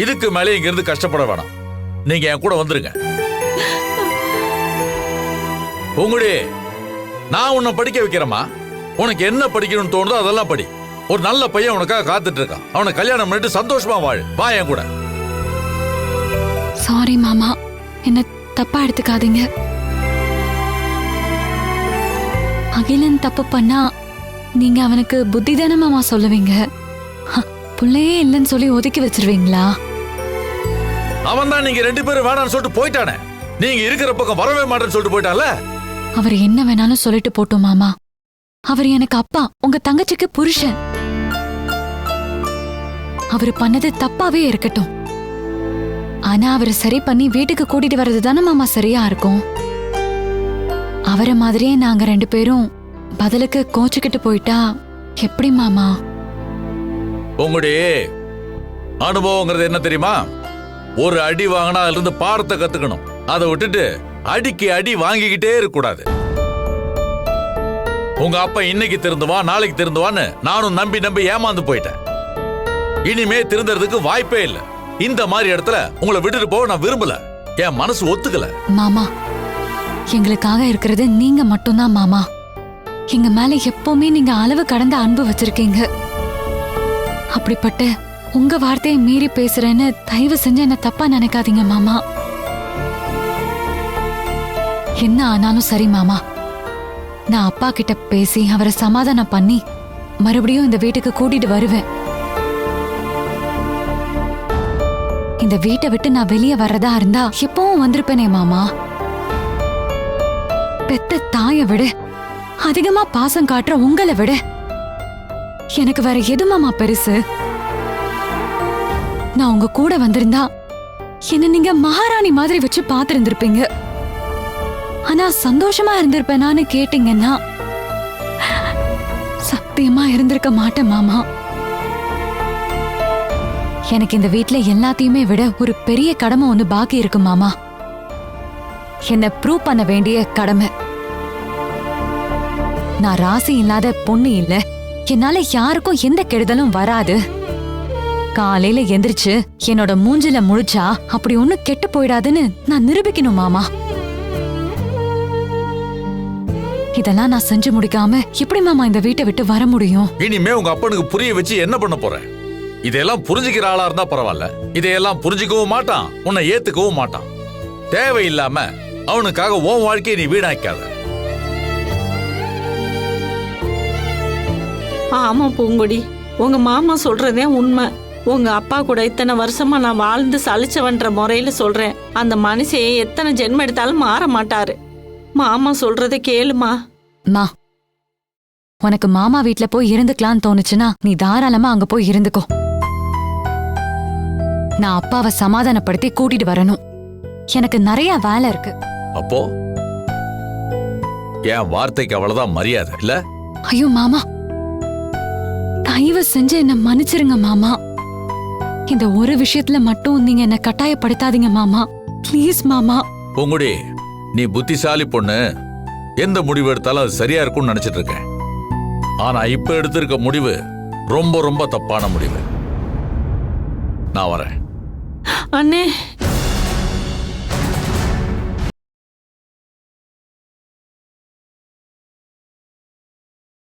இதுக்கு மேலே இங்க இருந்து கஷ்டப்பட வேணாம். நீங்க என் கூட வந்துருங்க. பூங்குடி, நான் உன்னை படிக்க வைக்கிறேம்மா. உனக்கு என்ன படிக்கணும்னு தோணுதோ அதெல்லாம் படி. ஒரு நல்ல பையன் உனக்காக காத்துட்டு இருக்கான். அவனை கல்யாணம் பண்ணிட்டு சந்தோஷமா வாழு. வா என் கூட. சாரி மாமா, என்ன தப்பா எடுத்துக்காதீங்க. அகிலன் தப்பு பண்ணா நீங்க அவனுக்கு புத்தி தானே மாமா சொல்லுவீங்க. புள்ளையே இல்லைன்னு சொல்லி ஒதுக்கி வச்சிருவீங்களா? அவன் தான் நீங்க 2 பேரும் வேணான்னு சொல்லிட்டு போயிட்டானே. நீங்க இருக்கிற பக்கம் வரவே மாட்டேன்னு சொல்லிட்டு போயிட்டான்ல. அவர் என்ன வேணாலும் சொல்லிட்டு போட்டோம் மாமா. அவர் எனக்கு அப்பா, உங்க தங்கச்சிக்கு புருஷன். அவரு பண்ணது தப்பாவே இருக்கட்டும். ஆனா அவரை சரி பண்ணி வீட்டுக்கு கூட்டிட்டு வர்றது தானே மாமா சரியா இருக்கும். அவரை மாதிரியே நாங்க 2 பேரும் பதிலுக்கு கோச்சுக்கிட்டு போயிட்டா எப்படி மாமா? உங்களுடைய அனுபவங்கிறது என்ன தெரியுமா? ஒரு அடி வாங்கினா அதுல இருந்து பாடத்தை கத்துக்கணும். அதை விட்டுட்டு அடிக்கு அடி வாங்கிக்கிட்டே இருக்க கூடாது. உங்க அப்பா இன்னைக்கு திருந்துவான், நாளைக்கு திருந்துவான்னு நானும் நம்பி ஏமாந்து போயிட்டேன். இனிமே திருந்தறதுக்கு வாய்ப்பே இல்லை. இந்த மாதிரி இடத்துல உங்களை விட்டுட்டு போக நான் விரும்பல. என் மனசு ஒத்துக்கல. மாமா, எங்களுக்காக இருக்கிறது நீங்க மட்டும்தான் மாமா. எங்க மேல எப்பவுமே நீங்க அளவு கடந்த அன்பு வச்சிருக்கீங்க. அப்படிப்பட்ட உங்க வார்த்தையை மீறி பேசுறேன்னு தயவு செஞ்சு என்ன தப்பா நினைக்காதீங்க மாமா. என்ன ஆனாலும் சரி மாமா, நான் அப்பா கிட்ட பேசி அவரை சமாதானம் பண்ணி மறுபடியும் இந்த வீட்டுக்கு கூட்டிட்டு வருவேன். இந்த வீட்டை விட்டு நான் வெளியே வர்றதா இருந்தா எப்பவும் வந்திருப்பேனே மாமா. பெத்த தாயை விட அதிகமா பாசம் காட்டுற உங்களை விட எனக்கு வேற எது மாமா பெருசு? நான் உங்க கூட வந்திருந்தா என்ன நீங்க மகாராணி மாதிரி வச்சு பாத்திருந்திருப்பீங்க. ஆனா சந்தோஷமா இருந்திருப்பேனான்னு கேட்டீங்கன்னா சத்தியமா இருந்திருக்க மாட்டேன் மாமா. எனக்கு இந்த வீட்ல எல்லாத்தையுமே விட ஒரு பெரிய கடமை ஒண்ணு பாக்கி இருக்கு மாமா. என்ன ப்ரூவ் பண்ண வேண்டிய கடமை. நான் ராசி இல்லாத பொண்ணு இல்ல. என்னால யாருக்கும் எந்த கெடுதலும் வராது. காலையில எந்திரிச்சு என்னோட மூஞ்சில முழிச்சா அப்படி ஒண்ணு கெட்டு போயிடாதுன்னு நான் நிரூபிக்கணும் மாமா. இதெல்லாம் நான் செஞ்சு முடிக்காம எப்படி மாமா இந்த வீட்டை விட்டு வர முடியும்? இனிமே உங்க அப்பனுக்கு புரிய வச்சு என்ன பண்ண போற? இதெல்லாம் புரிஞ்சுக்கிற ஆளா இருந்தா பரவாயில்ல. இதையெல்லாம் புரிஞ்சுக்கவும் மாட்டான், உன்னை ஏத்துக்கவும் மாட்டான். தேவையில்லாம அவனுக்காக உன் வாழ்க்கையை நீ வீணாக்காத. ஆமா பூங்கொடி, உங்க மாமா சொல்றதே உண்மை. உங்க அப்பா கூட இத்தனை வருஷமா நான் வாழ்ந்து சலிச்சவன்ற முறையில சொல்றேன். அந்த மனுஷன் எத்தனை ஜென்மம் எடுத்தாலும் மாற மாட்டாரு. மாமா சொல்றத கேளுமா. மா, உனக்கு மாமா வீட்ல போய் இருந்துக்கலான்னு தோணுச்சுன்னா நீ தாராளமா அங்க போய் இருந்துக்கோ. நான் அப்பாவை சமாதானப்படுத்தி கூட்டிட்டு வரணும். எனக்கு நிறைய வேலை இருக்கு. அப்போ என் வார்த்தைக்கு அவ்வளவுதான் மரியாதை இல்ல? ஐயோ மாமா, தயவு செஞ்சு என்ன மன்னிச்சிருங்க மாமா. இந்த ஒரு விஷயத்துல மட்டும் நீங்க என்ன கட்டாயப்படுத்தாதீங்க மாமா. ப்ளீஸ் மாமா. பூங்குடி, நீ புத்திசாலி பொண்ணு. எந்த முடிவு எடுத்தாலும் அது சரியா இருக்கும்னு நினைச்சிட்டு இருக்கேன். ஆனா இப்ப எடுத்திருக்க முடிவு ரொம்ப ரொம்ப தப்பான முடிவு. நான் வரேன். அண்ணே.